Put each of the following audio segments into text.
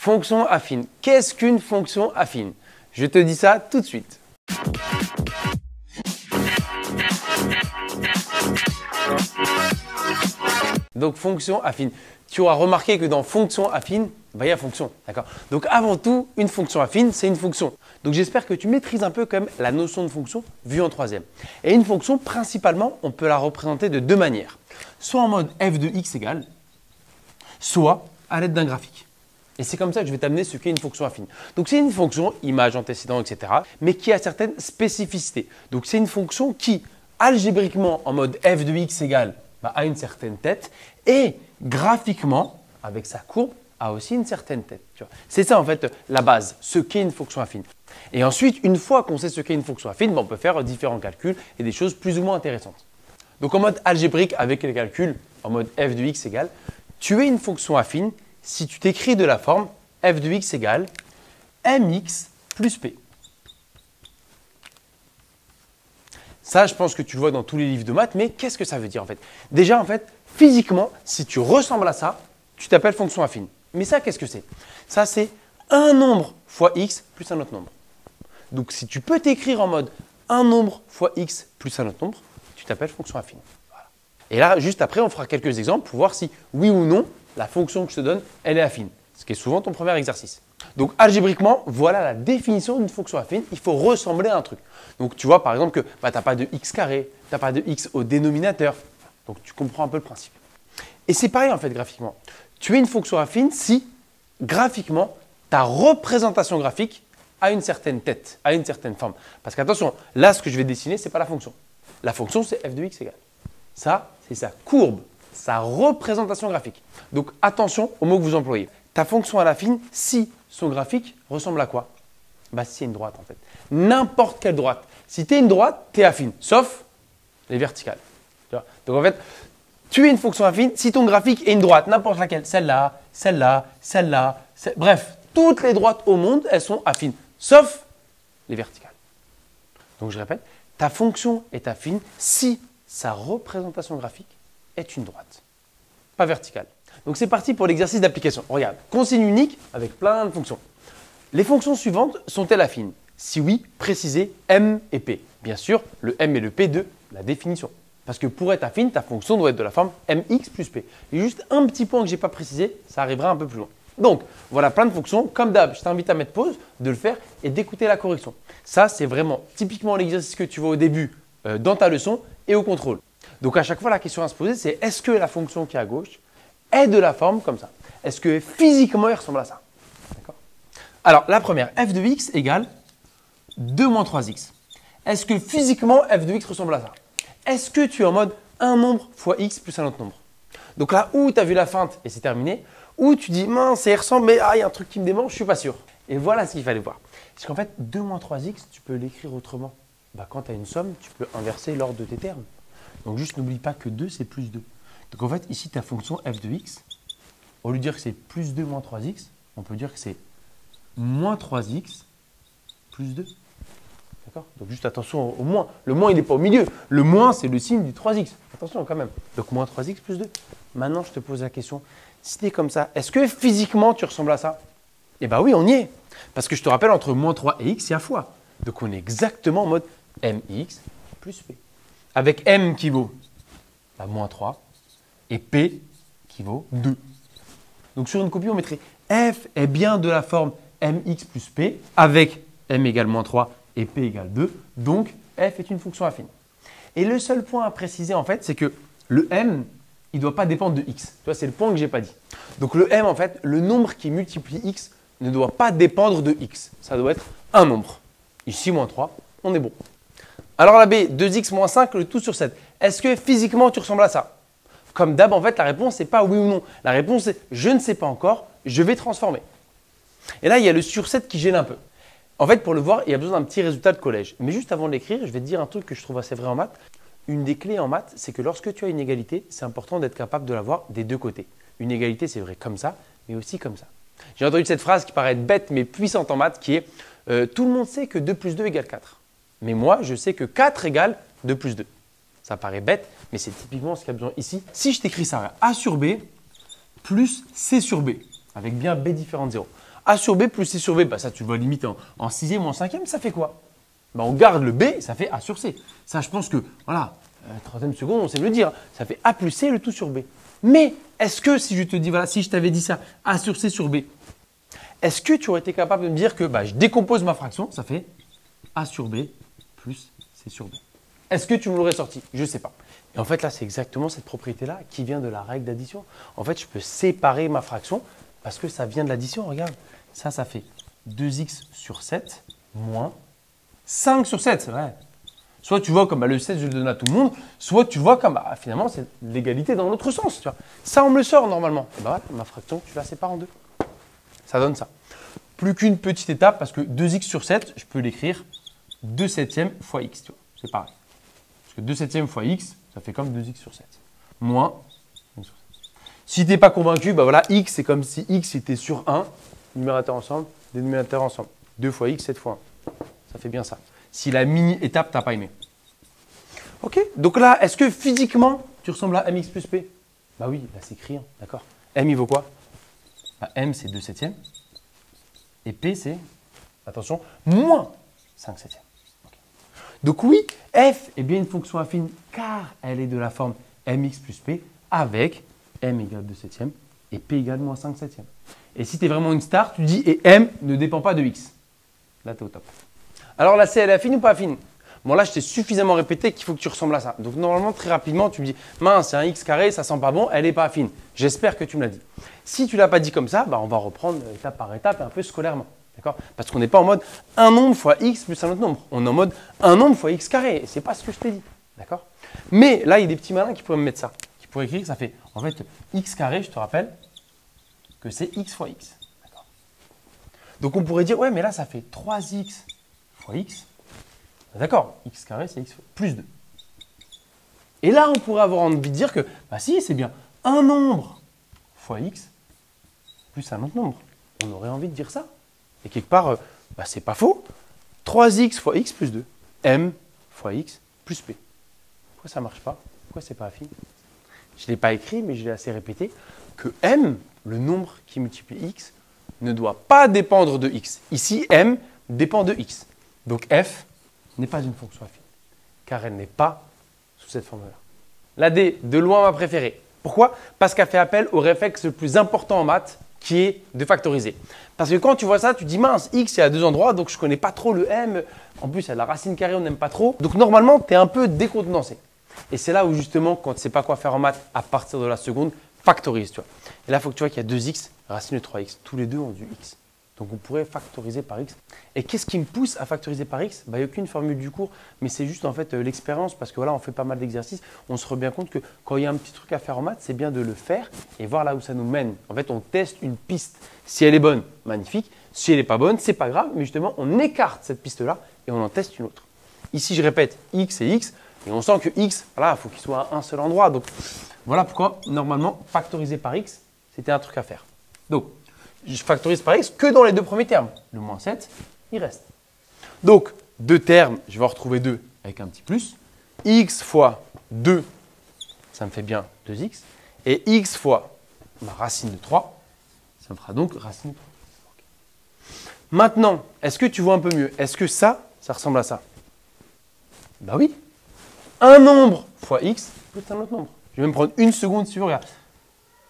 fonction affine. Qu'est-ce qu'une fonction affine? Je te dis ça tout de suite. Donc, fonction affine. Tu auras remarqué que dans fonction affine, il y a fonction. D'accord? Donc, avant tout, une fonction affine, c'est une fonction. Donc, j'espère que tu maîtrises un peu quand même la notion de fonction vue en troisième. Et une fonction, principalement, on peut la représenter de deux manières. Soit en mode f de x égale, soit à l'aide d'un graphique. Et c'est comme ça que je vais t'amener ce qu'est une fonction affine. Donc, c'est une fonction, image, antécédent, etc., mais qui a certaines spécificités. Donc, c'est une fonction qui, algébriquement, en mode f de x égale, a une certaine tête et graphiquement, avec sa courbe, a aussi une certaine tête. C'est ça en fait la base, ce qu'est une fonction affine. Et ensuite, une fois qu'on sait ce qu'est une fonction affine, on peut faire différents calculs et des choses plus ou moins intéressantes. Donc en mode algébrique avec les calculs, en mode f de x égale, tu es une fonction affine si tu t'écris de la forme f de x égale mx plus p. Ça, je pense que tu le vois dans tous les livres de maths, mais qu'est-ce que ça veut dire en fait? Déjà, en fait, physiquement, si tu ressembles à ça, tu t'appelles fonction affine. Mais ça, qu'est-ce que c'est? Ça, c'est un nombre fois x plus un autre nombre. Donc, si tu peux t'écrire en mode un nombre fois x plus un autre nombre, tu t'appelles fonction affine. Voilà. Et là, juste après, on fera quelques exemples pour voir si, oui ou non, la fonction que je te donne, elle est affine. Ce qui est souvent ton premier exercice. Donc, algébriquement, voilà la définition d'une fonction affine. Il faut ressembler à un truc. Donc, tu vois par exemple que tu n'as pas de x carré, tu n'as pas de x au dénominateur. Donc, tu comprends un peu le principe. Et c'est pareil en fait graphiquement. Tu es une fonction affine si, graphiquement, ta représentation graphique a une certaine tête, a une certaine forme. Parce qu'attention, là, ce que je vais dessiner, ce n'est pas la fonction. La fonction, c'est f de x égale. Ça, c'est sa courbe, sa représentation graphique. Donc, attention aux mots que vous employez. Ta fonction à l'affine, si son graphique ressemble à quoi? Si c'est une droite en fait. N'importe quelle droite. Si tu es une droite, tu es affine, sauf les verticales. Donc en fait, tu es une fonction affine si ton graphique est une droite, n'importe laquelle. Celle-là, celle-là, celle-là. Bref, toutes les droites au monde, elles sont affines, sauf les verticales. Donc je répète, ta fonction est affine si sa représentation graphique est une droite, pas verticale. Donc c'est parti pour l'exercice d'application. Regarde, consigne unique avec plein de fonctions. Les fonctions suivantes sont-elles affines? Si oui, précisez m et p. Bien sûr, le m et le p de la définition. Parce que pour être affine, ta fonction doit être de la forme mx plus p. Il y a juste un petit point que je n'ai pas précisé, ça arrivera un peu plus loin. Donc, voilà plein de fonctions. Comme d'hab, je t'invite à mettre pause, de le faire et d'écouter la correction. Ça, c'est vraiment typiquement l'exercice que tu vois au début dans ta leçon et au contrôle. Donc, à chaque fois, la question à se poser, c'est est-ce que la fonction qui est à gauche est de la forme comme ça? Est-ce que physiquement, il ressemble à ça? D'accord? Alors, la première, f de x égale 2 moins 3x. Est-ce que physiquement, f de x ressemble à ça? Est-ce que tu es en mode un nombre fois x plus un autre nombre? Donc là où tu as vu la feinte et c'est terminé, ou tu dis mince, ça y ressemble, mais il y a un truc qui me démange, je ne suis pas sûr. Et voilà ce qu'il fallait voir. Parce qu'en fait, 2 moins 3x, tu peux l'écrire autrement. Quand tu as une somme, tu peux inverser l'ordre de tes termes. Donc juste n'oublie pas que 2, c'est plus 2. Donc en fait, ici, ta fonction f de x, au lieu de dire que c'est plus 2 moins 3x, on peut dire que c'est moins 3x plus 2. D'accord? Donc juste attention au moins. Le moins, il n'est pas au milieu. Le moins, c'est le signe du 3x. Attention quand même. Donc moins 3x plus 2. Maintenant, je te pose la question. Si tu es comme ça, est-ce que physiquement, tu ressembles à ça? Eh bien oui, on y est. Parce que je te rappelle, entre moins 3 et x, il y a fois. Donc on est exactement en mode mx plus p. Avec m qui vaut moins 3 et p qui vaut 2. Donc sur une copie, on mettrait f est bien de la forme mx plus p avec m égale moins 3 et p égale 2. Donc f est une fonction affine. Et le seul point à préciser en fait, c'est que le m, il ne doit pas dépendre de x. Tu vois, c'est le point que je n'ai pas dit. Donc le m, en fait, le nombre qui multiplie x ne doit pas dépendre de x. Ça doit être un nombre. Ici, moins 3, on est bon. Alors la b, 2x moins 5, le tout sur 7. Est-ce que physiquement, tu ressembles à ça? Comme d'hab, en fait, la réponse n'est pas oui ou non. La réponse est je ne sais pas encore, je vais transformer. Et là, il y a le sur 7 qui gêne un peu. En fait, pour le voir, il y a besoin d'un petit résultat de collège. Mais juste avant de l'écrire, je vais te dire un truc que je trouve assez vrai en maths. Une des clés en maths, c'est que lorsque tu as une égalité, c'est important d'être capable de l'avoir des deux côtés. Une égalité, c'est vrai comme ça, mais aussi comme ça. J'ai entendu cette phrase qui paraît bête mais puissante en maths qui est tout le monde sait que 2 plus 2 égale 4. Mais moi, je sais que 4 égale 2 plus 2. Ça paraît bête, mais c'est typiquement ce qu'il y a besoin ici. Si je t'écris ça, A sur B plus C sur B, avec bien B différent de 0. A sur B plus C sur B, bah ça tu le vois limite en sixième ou en cinquième, ça fait quoi? Bah, on garde le B, ça fait A sur C. Ça, je pense que, voilà, 30e seconde, on sait le dire, ça fait A plus C le tout sur B. Mais est-ce que si je te dis, voilà, si je t'avais dit ça, A sur C sur B, est-ce que tu aurais été capable de me dire que bah, je décompose ma fraction, ça fait A sur B plus C sur B? Est-ce que tu me l'aurais sorti? Je ne sais pas. Et en fait, là, c'est exactement cette propriété-là qui vient de la règle d'addition. En fait, je peux séparer ma fraction parce que ça vient de l'addition. Regarde, ça fait 2x sur 7 moins 5 sur 7, c'est vrai. Soit tu vois comme bah, le 7, je le donne à tout le monde, soit tu vois comme bah, finalement, c'est l'égalité dans l'autre sens. Tu vois. Ça, on me le sort normalement. Et bah, voilà, ma fraction, tu la sépares en deux. Ça donne ça. Plus qu'une petite étape parce que 2x sur 7, je peux l'écrire 2 septièmes fois x. Tu vois. C'est pareil. Parce que 2 septièmes fois x, ça fait comme 2x sur 7. Moins 5 sur 7. Si tu n'es pas convaincu, bah voilà, x, c'est comme si x était sur 1, numérateur ensemble, dénominateur ensemble. 2 fois x, 7 fois 1. Ça fait bien ça. Si la mini-étape, tu n'as pas aimé. Ok, donc là, est-ce que physiquement, tu ressembles à mx plus p? Bah oui, là c'est écrit, hein, d'accord. M, il vaut quoi? Bah, M, c'est 2 septièmes. Et P, c'est, attention, moins 5 septièmes. Okay. Donc oui, f est bien une fonction affine car elle est de la forme mx plus p avec m égale 2 septièmes et p égale moins 5 septièmes. Et si tu es vraiment une star, tu dis et m ne dépend pas de x. Là, tu es au top. Alors la C, elle est affine ou pas affine? Bon, là, je t'ai suffisamment répété qu'il faut que tu ressembles à ça. Donc, normalement, très rapidement, tu me dis, mince, c'est un x carré, ça sent pas bon, elle n'est pas affine. J'espère que tu me l'as dit. Si tu ne l'as pas dit comme ça, bah, on va reprendre étape par étape et un peu scolairement. D'accord? Parce qu'on n'est pas en mode un nombre fois x plus un autre nombre. On est en mode un nombre fois x carré. Et ce n'est pas ce que je t'ai dit. D'accord? Mais là, il y a des petits malins qui pourraient me mettre ça. Qui pourraient écrire que ça fait, en fait, x carré, je te rappelle, que c'est x fois x. D'accord? Donc, on pourrait dire, ouais, mais là, ça fait 3x fois x. D'accord, x carré, c'est x plus 2. Et là, on pourrait avoir envie de dire que, bah si, c'est bien un nombre fois x plus un autre nombre. On aurait envie de dire ça. Et quelque part, bah, c'est pas faux. 3x fois x plus 2. M fois x plus p. Pourquoi ça ne marche pas? Pourquoi c'est pas affine? Je ne l'ai pas écrit, mais je l'ai assez répété, que m, le nombre qui multiplie x, ne doit pas dépendre de x. Ici, m dépend de x. Donc f n'est pas une fonction affine, car elle n'est pas sous cette forme-là. La D, de loin ma préférée. Pourquoi? Parce qu'elle fait appel au réflexe le plus important en maths, qui est de factoriser. Parce que quand tu vois ça, tu dis mince, x est à deux endroits, donc je ne connais pas trop le m. En plus, il y a la racine carrée, on n'aime pas trop. Donc normalement, tu es un peu décontenancé. Et c'est là où justement, quand tu ne sais pas quoi faire en maths, à partir de la seconde, factorise. Tu vois. Et là, il faut que tu vois qu'il y a 2x, racine de 3x. Tous les deux ont du x. Donc on pourrait factoriser par x. Et qu'est-ce qui me pousse à factoriser par x? Il n'y a aucune formule du cours, mais c'est juste en fait l'expérience, parce que voilà, on fait pas mal d'exercices. On se rend bien compte que quand il y a un petit truc à faire en maths, c'est bien de le faire et voir là où ça nous mène. En fait, on teste une piste. Si elle est bonne, magnifique. Si elle n'est pas bonne, c'est pas grave, mais justement, on écarte cette piste-là et on en teste une autre. Ici, je répète, x et x, et on sent que x, voilà, il faut qu'il soit à un seul endroit. Donc voilà pourquoi, normalement, factoriser par x, c'était un truc à faire. Donc, je factorise par x que dans les deux premiers termes. Le moins 7, il reste. Donc, deux termes, je vais en retrouver 2 avec un petit plus. X fois 2, ça me fait bien 2x. Et x fois ma racine de 3, ça me fera donc racine de 3. Okay. Maintenant, est-ce que tu vois un peu mieux? Est-ce que ça ressemble à ça? Ben oui. Un nombre fois x plus un autre nombre. Je vais me prendre une seconde si vous regardez.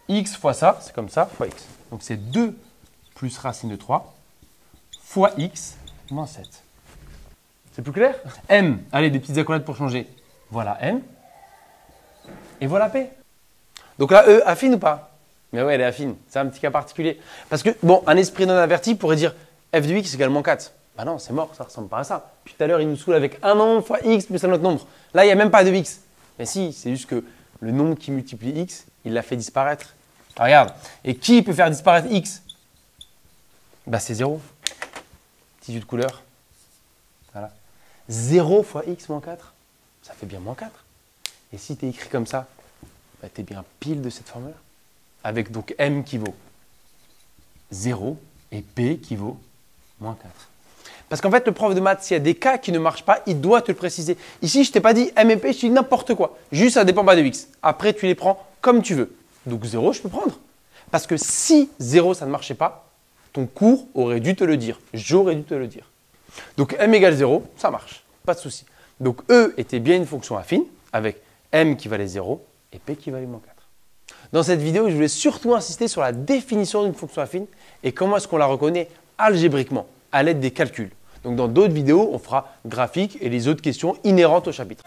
X fois ça, c'est comme ça, fois x. Donc c'est 2 plus racine de 3 fois x moins 7. C'est plus clair? M, allez, des petites accolades pour changer. Voilà M. Et voilà P. Donc là, E, affine ou pas? Mais ouais, elle est affine. C'est un petit cas particulier. Parce que, bon, un esprit non averti pourrait dire f de x égale moins 4. Bah non, c'est mort, ça ne ressemble pas à ça. Puis tout à l'heure, il nous saoule avec un nombre fois x plus un autre nombre. Là, il n'y a même pas de x. Mais si, c'est juste que le nombre qui multiplie x, il l'a fait disparaître. Ah, regarde. Et qui peut faire disparaître x? Bah, c'est 0. Tissu de couleur. Voilà. 0 fois x moins 4, ça fait bien moins 4. Et si tu es écrit comme ça, bah, tu es bien pile de cette formule-là. Avec donc m qui vaut 0 et p qui vaut moins 4. Parce qu'en fait, le prof de maths, s'il y a des cas qui ne marchent pas, il doit te le préciser. Ici, je ne t'ai pas dit m et p, je t'ai dit n'importe quoi. Juste, ça ne dépend pas de x. Après, tu les prends comme tu veux. Donc 0, je peux prendre. Parce que si 0, ça ne marchait pas, Ton cours aurait dû te le dire. J'aurais dû te le dire. Donc m égale 0, ça marche, pas de souci. Donc E était bien une fonction affine avec m qui valait 0 et p qui valait -4. Dans cette vidéo, je voulais surtout insister sur la définition d'une fonction affine et comment est-ce qu'on la reconnaît algébriquement à l'aide des calculs. Donc dans d'autres vidéos, on fera graphique et les autres questions inhérentes au chapitre.